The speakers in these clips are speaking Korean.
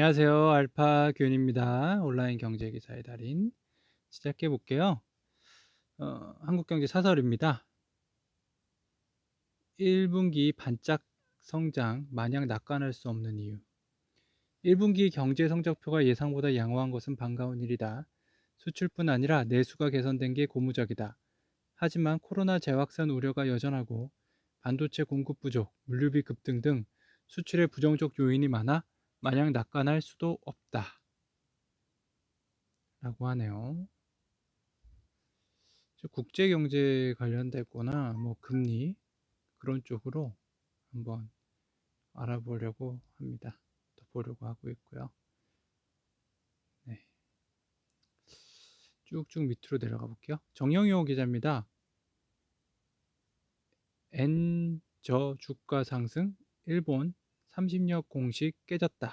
안녕하세요. 알파 교훈입니다. 온라인 경제 기사의 달인 시작해 볼게요. 한국경제 사설입니다. 1분기 반짝 성장 마냥 낙관할 수 없는 이유. 1분기 경제 성적표가 예상보다 양호한 것은 반가운 일이다. 수출뿐 아니라 내수가 개선된 게 고무적이다. 하지만 코로나 재확산 우려가 여전하고 반도체 공급 부족, 물류비 급등 등 수출의 부정적 요인이 많아 마냥 낙관할 수도 없다. 라고 하네요. 국제 경제 관련되거나 뭐 금리 그런 쪽으로 한번 알아보려고 합니다. 더 보려고 하고 있고요. 네. 쭉쭉 밑으로 내려가 볼게요. 정영효 기자입니다. 엔저 주가 상승, 일본 30년 공식 깨졌다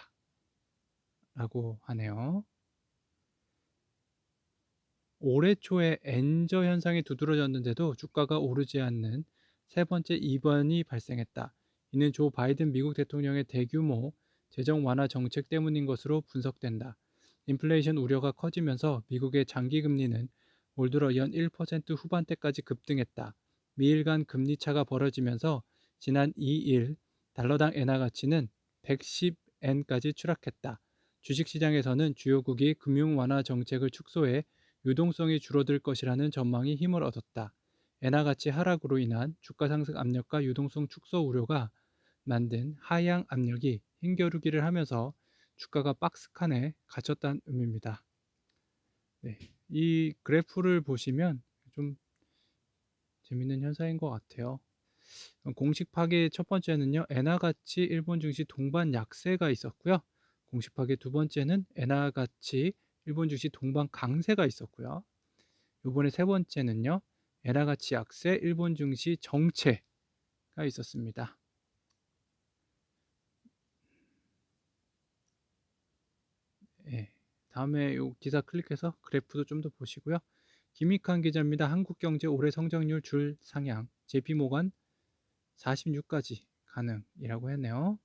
라고 하네요. 올해 초에 엔저 현상이 두드러졌는데도 주가가 오르지 않는 세 번째 이변이 발생했다. 이는 조 바이든 미국 대통령의 대규모 재정 완화 정책 때문인 것으로 분석된다. 인플레이션 우려가 커지면서 미국의 장기 금리는 올 들어 연 1% 후반대까지 급등했다. 미일 간 금리 차가 벌어지면서 지난 2일 달러당 엔화 가치는 110엔까지 추락했다. 주식시장에서는 주요국이 금융 완화 정책을 축소해 유동성이 줄어들 것이라는 전망이 힘을 얻었다. 엔화 가치 하락으로 인한 주가 상승 압력과 유동성 축소 우려가 만든 하향 압력이 힘겨루기를 하면서 주가가 박스칸에 갇혔다는 의미입니다. 네, 이 그래프를 보시면 좀 재밌는 현상인 것 같아요. 공식 파괴 첫 번째는요, 엔화 가치 일본 증시 동반 약세가 있었고요. 공식 파괴 두 번째는 엔화 가치 일본 증시 동반 강세가 있었고요. 이번에 세 번째는요, 엔화 가치 약세 일본 증시 정체가 있었습니다. 예, 다음에 이 기사 클릭해서 그래프도 좀 더 보시고요. 김익환 기자입니다. 한국경제 올해 성장률 줄 상향, JP모건 46까지 가능이라고 했네요.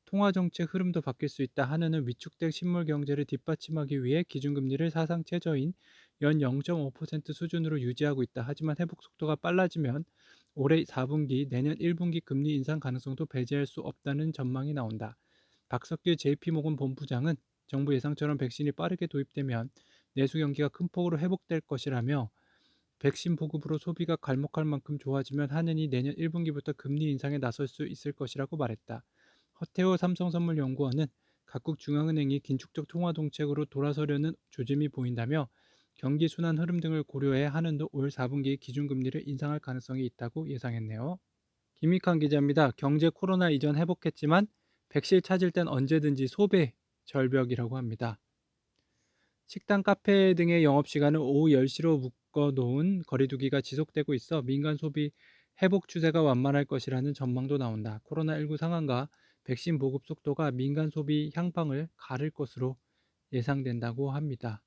통화정책 흐름도 바뀔 수 있다. 한은은 위축된 실물 경제를 뒷받침하기 위해 기준금리를 사상 최저인 연 0.5% 수준으로 유지하고 있다. 하지만 회복 속도가 빨라지면 올해 4분기, 내년 1분기 금리 인상 가능성도 배제할 수 없다는 전망이 나온다. 박석길 JP모건 본부장은 정부 예상처럼 백신이 빠르게 도입되면 내수 경기가 큰 폭으로 회복될 것이라며 백신 보급으로 소비가 갈목할 만큼 좋아지면 한은이 내년 1분기부터 금리 인상에 나설 수 있을 것이라고 말했다. 허태호 삼성선물연구원은 각국 중앙은행이 긴축적 통화정책으로 돌아서려는 조짐이 보인다며 경기 순환 흐름 등을 고려해 한은도 올 4분기 기준금리를 인상할 가능성이 있다고 예상했네요. 김익환 기자입니다. 경제 코로나 이전 회복했지만 백신 찾을 땐 언제든지 소배 절벽이라고 합니다. 식당, 카페 등의 영업시간을 오후 10시로 묶어놓은 거리두기가 지속되고 있어 민간 소비 회복 추세가 완만할 것이라는 전망도 나온다. 코로나19 상황과 백신 보급 속도가 민간 소비 향방을 가를 것으로 예상된다고 합니다.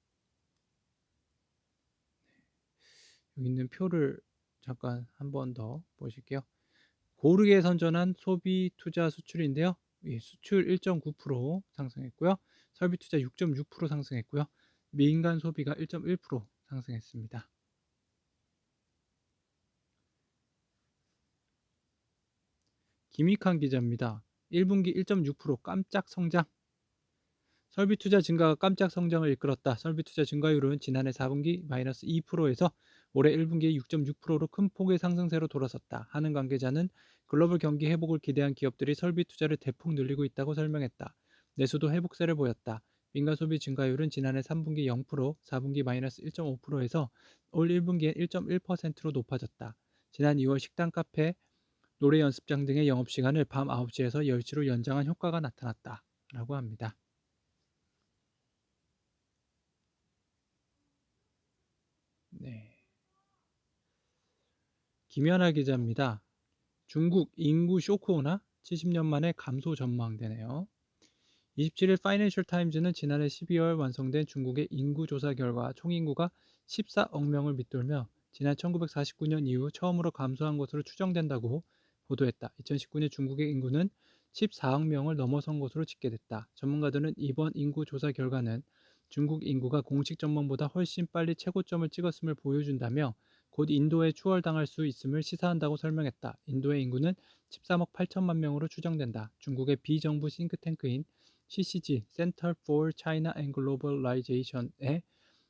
여기 있는 표를 잠깐 한 번 더 보실게요. 고르게 선전한 소비, 투자, 수출인데요. 수출 1.9% 상승했고요. 설비 투자 6.6% 상승했고요. 민간 소비가 1.1% 상승했습니다. 김익환 기자입니다. 1분기 1.6% 깜짝 성장. 설비 투자 증가가 깜짝 성장을 이끌었다. 설비 투자 증가율은 지난해 4분기 마이너스 2%에서 올해 1분기 6.6%로 큰 폭의 상승세로 돌아섰다. 하는 관계자는 글로벌 경기 회복을 기대한 기업들이 설비 투자를 대폭 늘리고 있다고 설명했다. 내수도 회복세를 보였다. 민간 소비 증가율은 지난해 3분기 0%, 4분기 마이너스 1.5%에서 올 1분기엔 1.1%로 높아졌다. 지난 2월 식당, 카페, 노래 연습장 등의 영업시간을 밤 9시에서 10시로 연장한 효과가 나타났다. 라고 합니다. 네. 김연아 기자입니다. 중국 인구 쇼크 오나? 70년 만에 감소 전망되네요. 27일 파이낸셜 타임즈는 지난해 12월 완성된 중국의 인구 조사 결과 총인구가 14억 명을 밑돌며 지난 1949년 이후 처음으로 감소한 것으로 추정된다고 보도했다. 2019년 중국의 인구는 14억 명을 넘어선 것으로 집계됐다. 전문가들은 이번 인구 조사 결과는 중국 인구가 공식 전망보다 훨씬 빨리 최고점을 찍었음을 보여준다며 곧 인도에 추월당할 수 있음을 시사한다고 설명했다. 인도의 인구는 13억 8천만 명으로 추정된다. 중국의 비정부 싱크탱크인 CCG (Center for China and Globalization의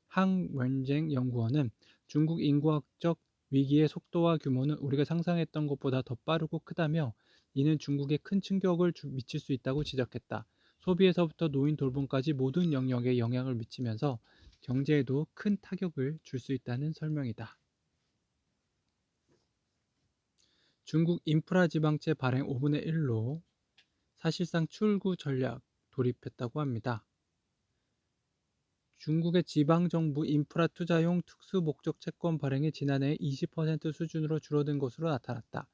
항웬쟁 연구원은 중국 인구학적 위기의 속도와 규모는 우리가 상상했던 것보다 더 빠르고 크다며 이는 중국에 큰 충격을 미칠 수 있다고 지적했다. 소비에서부터 노인 돌봄까지 모든 영역에 영향을 미치면서 경제에도 큰 타격을 줄 수 있다는 설명이다. 중국 인프라 지방채 발행 5분의 1로 사실상 출구 전략 돌입했다고 합니다. 중국의 지방정부 인프라 투자용 특수목적 채권 발행이 지난해 20% 수준으로 줄어든 것으로 나타났다.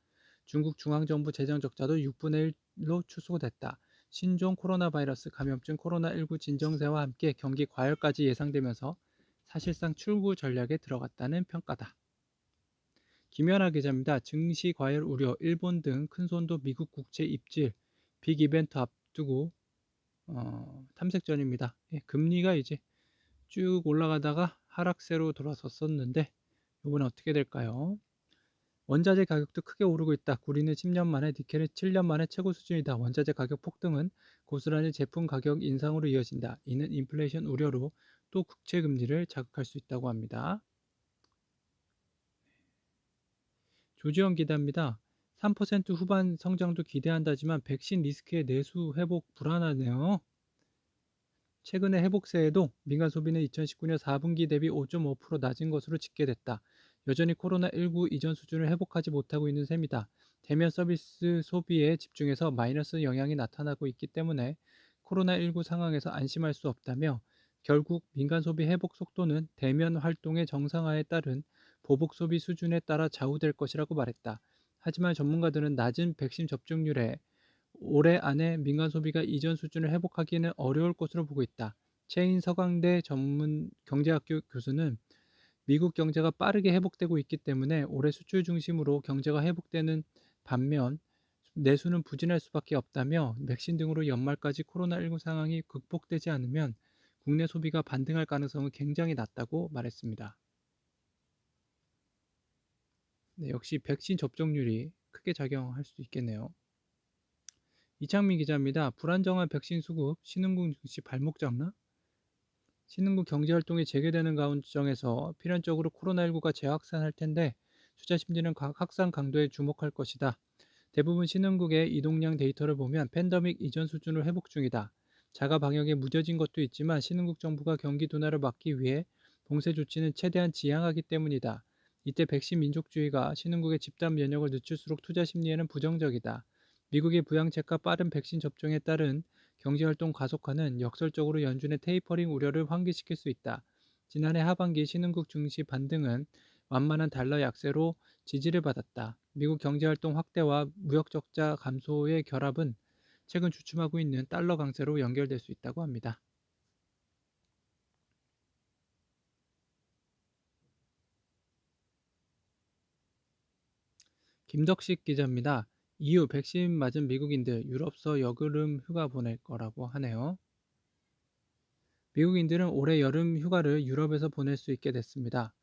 중국 중앙정부 재정 적자도 6분의 1로 축소됐다. 신종 코로나 바이러스 감염증 코로나19 진정세와 함께 경기 과열까지 예상되면서 사실상 출구 전략에 들어갔다는 평가다. 김연아 기자입니다. 증시 과열 우려, 일본 등 큰손도 미국 국채 입질, 빅 이벤트 앞두고 탐색전입니다. 금리가 이제 쭉 올라가다가 하락세로 돌아섰었는데 이번에 어떻게 될까요? 원자재 가격도 크게 오르고 있다. 구리는 10년 만에, 니켈은 7년 만에 최고 수준이다. 원자재 가격 폭등은 고스란히 제품 가격 인상으로 이어진다. 이는 인플레이션 우려로 또 국채 금리를 자극할 수 있다고 합니다. 조지현 기자입니다. 3% 후반 성장도 기대한다지만 백신 리스크의 내수 회복 불안하네요. 최근의 회복세에도 민간 소비는 2019년 4분기 대비 5.5% 낮은 것으로 집계됐다. 여전히 코로나19 이전 수준을 회복하지 못하고 있는 셈이다. 대면 서비스 소비에 집중해서 마이너스 영향이 나타나고 있기 때문에 코로나19 상황에서 안심할 수 없다며 결국 민간 소비 회복 속도는 대면 활동의 정상화에 따른 보복 소비 수준에 따라 좌우될 것이라고 말했다. 하지만 전문가들은 낮은 백신 접종률에 올해 안에 민간 소비가 이전 수준을 회복하기는 어려울 것으로 보고 있다. 최인 서강대 전문 경제학교 교수는 미국 경제가 빠르게 회복되고 있기 때문에 올해 수출 중심으로 경제가 회복되는 반면 내수는 부진할 수밖에 없다며 백신 등으로 연말까지 코로나19 상황이 극복되지 않으면 국내 소비가 반등할 가능성은 굉장히 낮다고 말했습니다. 네, 역시 백신 접종률이 크게 작용할 수 있겠네요. 이창민 기자입니다. 불안정한 백신 수급, 신흥국 증시 발목 잡나? 신흥국 경제활동이 재개되는 과정에서 필연적으로 코로나19가 재확산할 텐데 투자 심리는 확산 강도에 주목할 것이다. 대부분 신흥국의 이동량 데이터를 보면 팬데믹 이전 수준을 회복 중이다. 자가 방역에 무뎌진 것도 있지만 신흥국 정부가 경기 둔화를 막기 위해 봉쇄 조치는 최대한 지양하기 때문이다. 이때 백신 민족주의가 신흥국의 집단 면역을 늦출수록 투자 심리에는 부정적이다. 미국의 부양책과 빠른 백신 접종에 따른 경제활동 가속화는 역설적으로 연준의 테이퍼링 우려를 환기시킬 수 있다. 지난해 하반기 신흥국 증시 반등은 완만한 달러 약세로 지지를 받았다. 미국 경제활동 확대와 무역 적자 감소의 결합은 최근 주춤하고 있는 달러 강세로 연결될 수 있다고 합니다. 김덕식 기자입니다. EU 백신 맞은 미국인들 유럽서 여름 휴가 보낼 거라고 하네요. 미국인들은 올해 여름 휴가를 유럽에서 보낼 수 있게 됐습니다.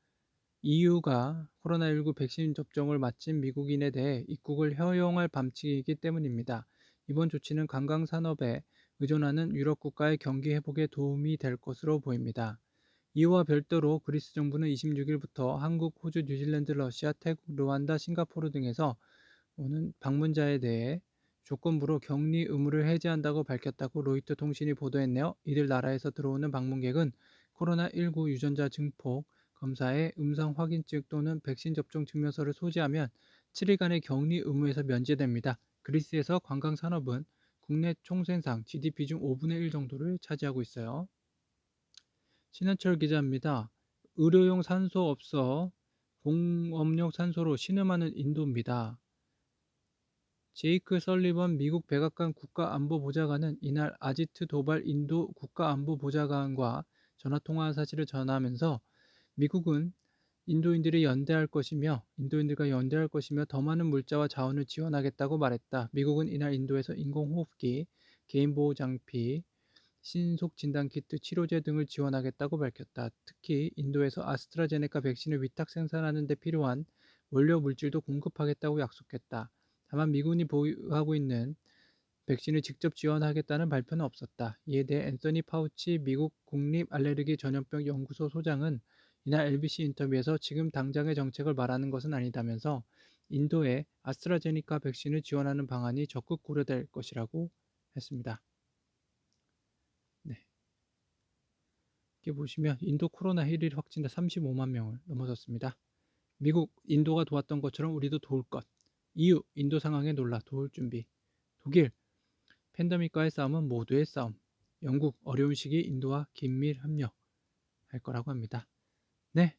EU가 코로나19 백신 접종을 마친 미국인에 대해 입국을 허용할 방침이기 때문입니다. 이번 조치는 관광 산업에 의존하는 유럽 국가의 경기 회복에 도움이 될 것으로 보입니다. 이와 별도로 그리스 정부는 26일부터 한국, 호주, 뉴질랜드, 러시아, 태국, 르완다, 싱가포르 등에서 오는 방문자에 대해 조건부로 격리 의무를 해제한다고 밝혔다고 로이터 통신이 보도했네요. 이들 나라에서 들어오는 방문객은 코로나19 유전자 증폭 검사의 음성 확인증 또는 백신 접종 증명서를 소지하면 7일간의 격리 의무에서 면제됩니다. 그리스에서 관광 산업은 국내 총생산 GDP 중 5분의 1 정도를 차지하고 있어요. 신현철 기자입니다. 의료용 산소 없어 공업용 산소로 신음하는 인도입니다. 제이크 설리번 미국 백악관 국가안보보좌관은 이날 아지트 도발 인도 국가안보보좌관과 전화통화한 사실을 전하면서 미국은 인도인들과 연대할 것이며 더 많은 물자와 자원을 지원하겠다고 말했다. 미국은 이날 인도에서 인공호흡기, 개인보호 장비, 신속 진단 키트, 치료제 등을 지원하겠다고 밝혔다. 특히 인도에서 아스트라제네카 백신을 위탁 생산하는 데 필요한 원료 물질도 공급하겠다고 약속했다. 다만 미군이 보유하고 있는 백신을 직접 지원하겠다는 발표는 없었다. 이에 대해 앤서니 파우치 미국 국립 알레르기 전염병 연구소 소장은 이날 LBC 인터뷰에서 지금 당장의 정책을 말하는 것은 아니다면서 인도에 아스트라제네카 백신을 지원하는 방안이 적극 고려될 것이라고 했습니다. 네. 이렇게 보시면 인도 코로나 1일 확진자 35만 명을 넘어섰습니다. 미국, 인도가 도왔던 것처럼 우리도 도울 것. EU, 인도 상황에 놀라 도울 준비. 독일, 팬데믹과의 싸움은 모두의 싸움. 영국, 어려운 시기 인도와 긴밀 협력할 거라고 합니다. 네,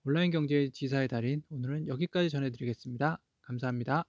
온라인 경제 지사의 달인 오늘은 여기까지 전해드리겠습니다. 감사합니다.